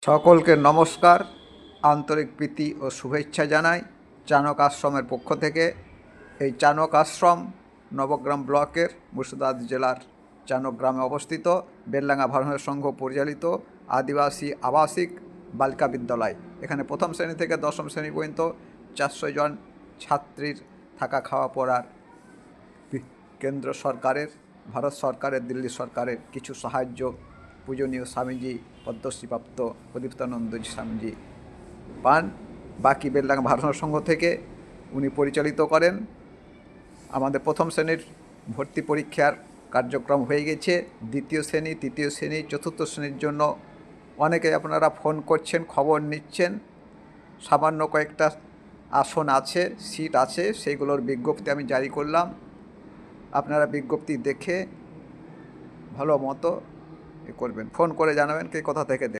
সকলকে নমস্কার, আন্তরিক প্রীতি ও শুভেচ্ছা জানাই চানক আশ্রমের পক্ষ থেকে। এই চানক আশ্রম নবগ্রাম ব্লকের মুর্শিদাবাদ জেলার চানক গ্রামে অবস্থিত বেলডাঙ্গা ভারত সংঘ পরিচালিত আদিবাসী আবাসিক বালিকা বিদ্যালয়। এখানে প্রথম শ্রেণী থেকে দশম শ্রেণী পর্যন্ত 400 জন ছাত্রীর থাকা খাওয়া পড়ার কেন্দ্র সরকারের, ভারত সরকারের, দিল্লি সরকারের কিছু সাহায্য পূজনীয় স্বামীজি পদ্মশ্রীপ্রাপ্ত প্রদীপ্তানন্দজি স্বামীজি পান। বাকি বেলডাঙ্গা ভারত সংঘ থেকে উনি পরিচালিত করেন। আমাদের প্রথম শ্রেণীর ভর্তি পরীক্ষার কার্যক্রম হয়ে গেছে। দ্বিতীয় শ্রেণী, তৃতীয় শ্রেণী, চতুর্থ শ্রেণীর জন্য অনেকে আপনারা ফোন করছেন, খবর নিচ্ছেন। সামান্য কয়েকটা আসন আছে, সিট আছে, সেইগুলোর বিজ্ঞপ্তি আমি জারি করলাম। আপনারা বিজ্ঞপ্তি দেখে ভালো মতো করবেন, ফোন করে জানাবেন কে কোথা থেকে